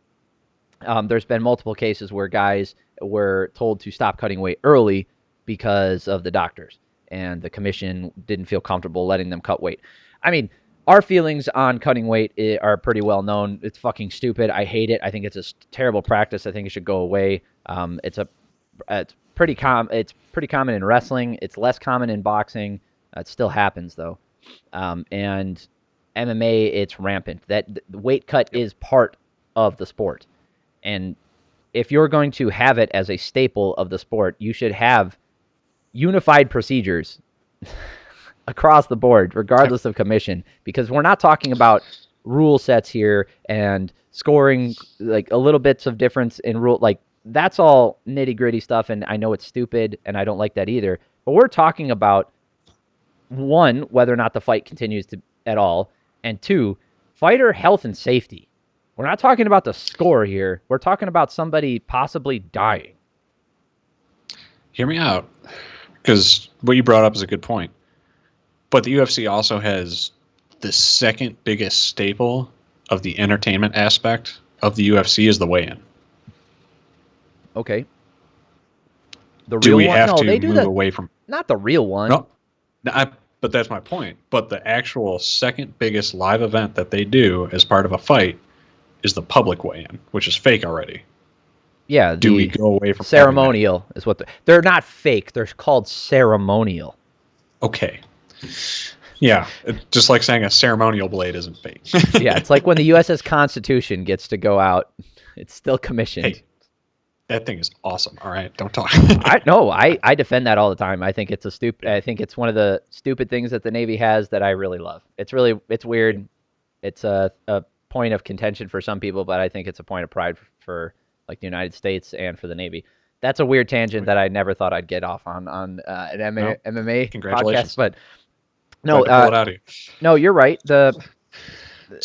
there's been multiple cases where guys were told to stop cutting weight early because of the doctors, and the commission didn't feel comfortable letting them cut weight. I mean, our feelings on cutting weight are pretty well known. It's fucking stupid. I hate it. I think it's a terrible practice. I think it should go away. It's pretty common in wrestling. It's less common in boxing. It still happens though. And MMA, it's rampant. That the weight cut is part of the sport. And if you're going to have it as a staple of the sport, you should have unified procedures across the board, regardless of commission, because we're not talking about rule sets here and scoring like a little bits of difference in rule. Like, that's all nitty gritty stuff. And I know it's stupid and I don't like that either, but we're talking about 1, whether or not the fight continues at all. And 2, fighter health and safety. We're not talking about the score here. We're talking about somebody possibly dying. Hear me out, because what you brought up is a good point. But the UFC also has the second biggest staple of the entertainment aspect of the UFC is the weigh-in. Okay. The Do real we one? have No, to they do move away from... not the real one. No, but that's my point. But the actual second biggest live event that they do as part of a fight is the public weigh-in, which is fake already. Yeah. Do we go away from ceremonial is what they're not fake. They're called ceremonial. Okay. Yeah, just like saying a ceremonial blade isn't fake. Yeah, it's like when the USS Constitution gets to go out, it's still commissioned. Hey, that thing is awesome. All right, don't talk. I defend that all the time. I think it's I think it's one of the stupid things that the Navy has that I really love. It's weird. It's a point of contention for some people, but I think it's a point of pride for like the United States and for the Navy. That's a weird tangent that I never thought I'd get off on an MMA Congratulations. podcast, but no, pull it out of you. No, you're right. So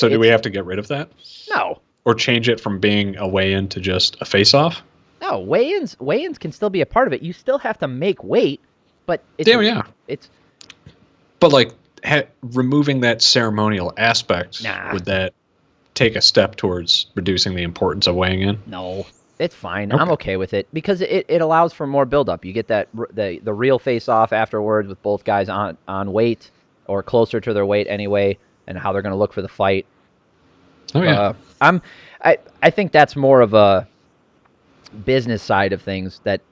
do we have to get rid of that? No. Or change it from being a weigh-in to just a face-off? No, weigh-ins can still be a part of it. You still have to make weight, but it's it's. But like removing that ceremonial aspect, would that take a step towards reducing the importance of weighing in? No, it's fine. Okay. I'm okay with it because it allows for more buildup. You get that the real face-off afterwards with both guys on weight or closer to their weight anyway, and how they're going to look for the fight. Oh yeah. I think that's more of a business side of things that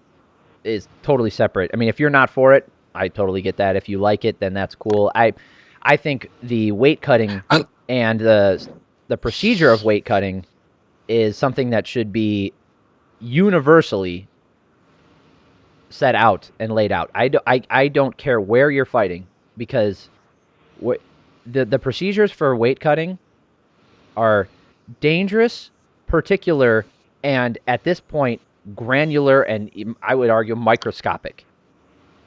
is totally separate. I mean, if you're not for it, I totally get that. If you like it, then that's cool. I think the weight cutting and the procedure of weight cutting is something that should be universally set out and laid out. I don't care where you're fighting, because the procedures for weight cutting are dangerous, particular, and at this point, granular, and I would argue microscopic.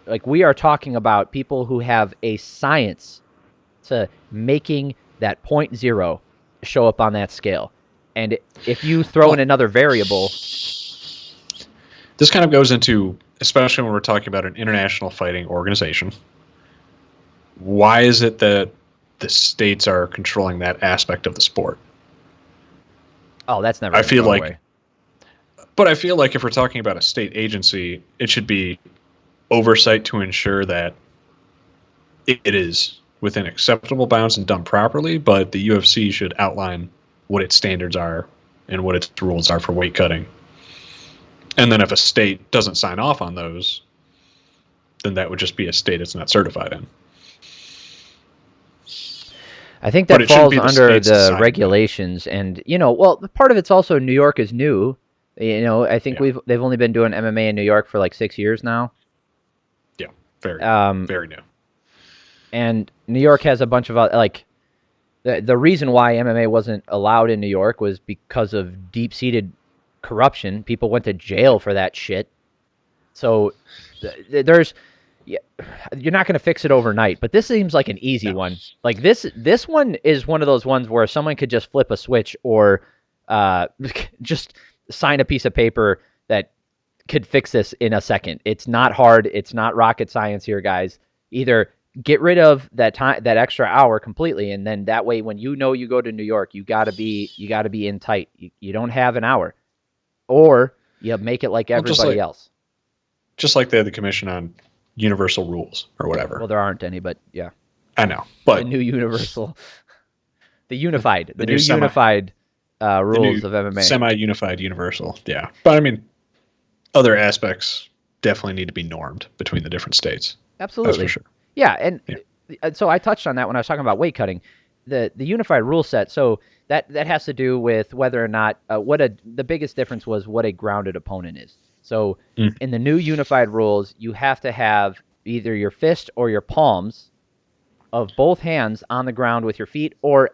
Like, we are talking about people who have a science to making that 0.0 show up on that scale. And if you throw in another variable... This kind of goes into, especially when we're talking about an international fighting organization, why is it that the states are controlling that aspect of the sport? Oh, that's never. I feel like, away. But I feel like if we're talking about a state agency, it should be oversight to ensure that it is within acceptable bounds and done properly. But the UFC should outline what its standards are and what its rules are for weight cutting. And then if a state doesn't sign off on those, then that would just be a state it's not certified in. I think that falls under the regulations, and well, part of it's also New York is new. I think they've only been doing MMA in New York for like 6 years now. Yeah, very new. And New York has a bunch of the reason why MMA wasn't allowed in New York was because of deep-seated corruption. People went to jail for that shit. So you're not going to fix it overnight, but this seems like an easy one. Like this one is one of those ones where someone could just flip a switch or just sign a piece of paper that could fix this in a second. It's not hard. It's not rocket science here, guys. Either get rid of that extra hour completely, and then that way, when you go to New York, you gotta be in tight. You don't have an hour, or you make it like everybody else. Just like they had the commission on universal rules or whatever. Well, there aren't any, but yeah. I know, but the new universal, the unified rules of MMA. Semi-unified universal, yeah. But I mean, other aspects definitely need to be normed between the different states. Absolutely. That's for sure. Yeah, and so I touched on that when I was talking about weight cutting. The unified rule set, so that has to do with whether or not the biggest difference was what a grounded opponent is. So in the new unified rules, you have to have either your fist or your palms of both hands on the ground with your feet, or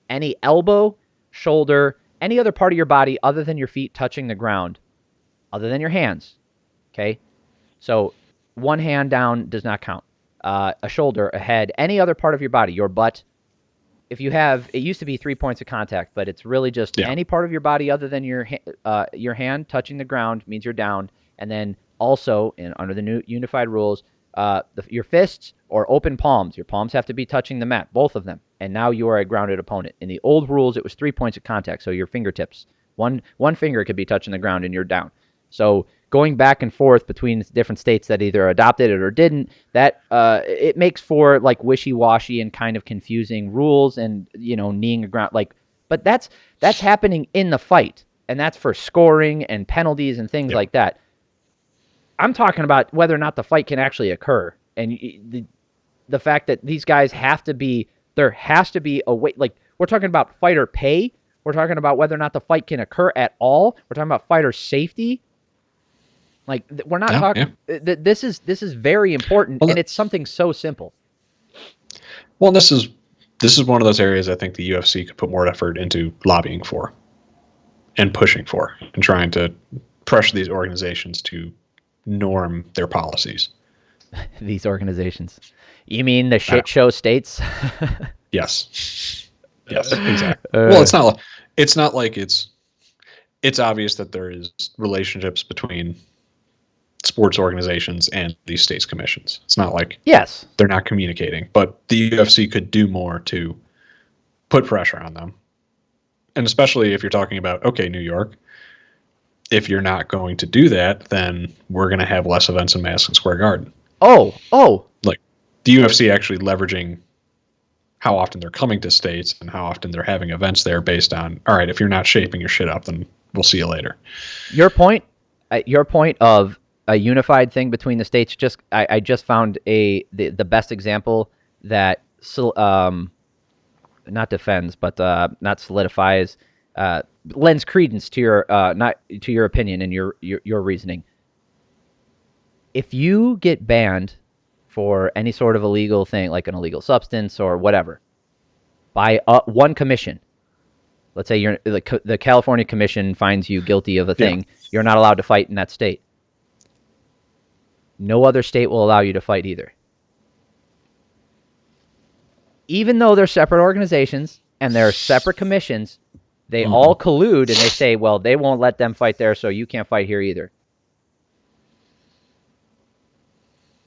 any elbow, shoulder, any other part of your body other than your feet touching the ground, other than your hands. Okay? So one hand down does not count. A shoulder, a head, any other part of your body, your butt. If you have, it used to be 3 points of contact, but it's really just any part of your body other than your hand touching the ground means you're down. And then also, under the new unified rules, your fists or open palms, your palms have to be touching the mat, both of them. And now you are a grounded opponent. In the old rules, it was 3 points of contact, so your fingertips. One finger could be touching the ground and you're down. So going back and forth between different states that either adopted it or didn't, that it makes for like wishy-washy and kind of confusing rules, and kneeing the ground but that's happening in the fight, and that's for scoring and penalties and things like that. I'm talking about whether or not the fight can actually occur, and the fact that these guys there has to be a way. Like, we're talking about fighter pay, we're talking about whether or not the fight can occur at all, we're talking about fighter safety. Like, we're not talking. Yeah. This is very important, and it's something so simple. Well, this is one of those areas I think the UFC could put more effort into lobbying for, and pushing for, and trying to pressure these organizations to norm their policies. These organizations, you mean the shit show states? Yes, exactly. Well, it's not like it's obvious that there is relationships between sports organizations and these states commissions. It's not like they're not communicating, but the UFC could do more to put pressure on them. And especially if you're talking about, okay, New York, if you're not going to do that, then we're going to have less events in Madison Square Garden. Like the UFC actually leveraging how often they're coming to states and how often they're having events there based on, all right, if you're not shaping your shit up, then we'll see you later. Your point of a unified thing between the states, I just found the best example that not defends, but not solidifies, lends credence to your not to your opinion and your reasoning. If you get banned for any sort of illegal thing, like an illegal substance or whatever, by one commission. Let's say the California Commission finds you guilty of a thing. You're not allowed to fight in that state. No other state will allow you to fight either. Even though they're separate organizations and they're separate commissions, they all collude and they say, well, they won't let them fight there, so you can't fight here either.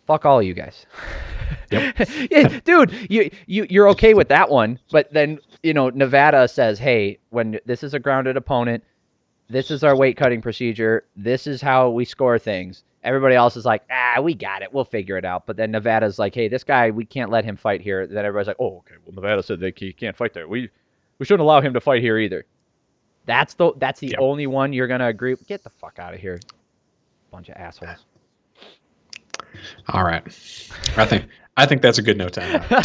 Fuck all you guys. Yep. Yeah, dude, you're okay with that one, but then, Nevada says, hey, when this is a grounded opponent, this is our weight cutting procedure, this is how we score things. Everybody else is like, we got it, we'll figure it out. But then Nevada's like, hey, this guy, we can't let him fight here. Then everybody's like, oh, okay, well, Nevada said he can't fight there. We shouldn't allow him to fight here either. That's the only one you're gonna agree. Get the fuck out of here, bunch of assholes. All right, I think that's a good note to end on.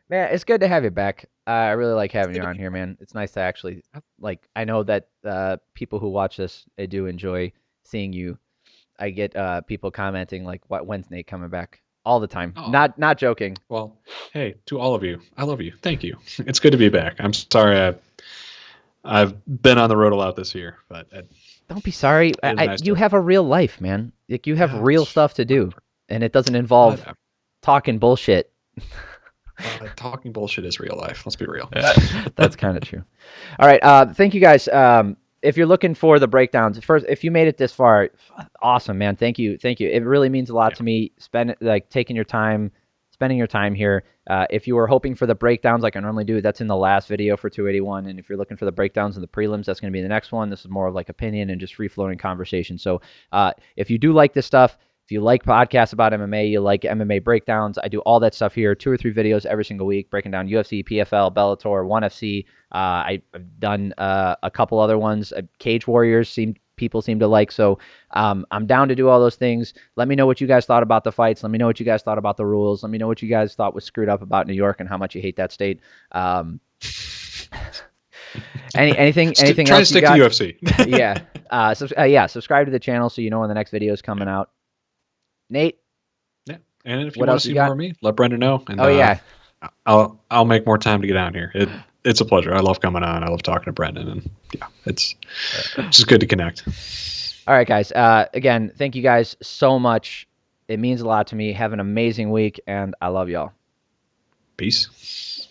Man, it's good to have you back. I really like having you on here, man. It's nice to actually, I know that people who watch this, they do enjoy seeing you. I get people commenting like, when's Nate coming back? All the time. Oh. Not joking. Well, hey, to all of you, I love you. Thank you. It's good to be back. I'm sorry I've been on the road a lot this year, but don't be sorry. You have a real life, man. Like, you have real stuff to do, and it doesn't involve talking bullshit. Talking bullshit is real life. Let's be real. That's kind of true. All right. Thank you guys. If you're looking for the breakdowns, first, if you made it this far, awesome, man. Thank you. It really means a lot to me. Spending your time here. If you were hoping for the breakdowns like I normally do, that's in the last video for 281. And if you're looking for the breakdowns and the prelims, that's going to be the next one. This is more of like opinion and just free-flowing conversation. So if you do like this stuff, if you like podcasts about MMA, you like MMA breakdowns, I do all that stuff here, 2 or 3 videos every single week, breaking down UFC, PFL, Bellator, ONE FC. I've done a couple other ones. Cage Warriors people seem to like. So I'm down to do all those things. Let me know what you guys thought about the fights. Let me know what you guys thought about the rules. Let me know what you guys thought was screwed up about New York and how much you hate that state. Anything try else? Try to stick to UFC. Subscribe to the channel so you know when the next video is coming out. Nate? Yeah. And if you want to see more of me, let Brendan know. And, I'll make more time to get down here. It's a pleasure. I love coming on. I love talking to Brendan, and it's just good to connect. All right, guys. Again, thank you guys so much. It means a lot to me. Have an amazing week, and I love y'all. Peace.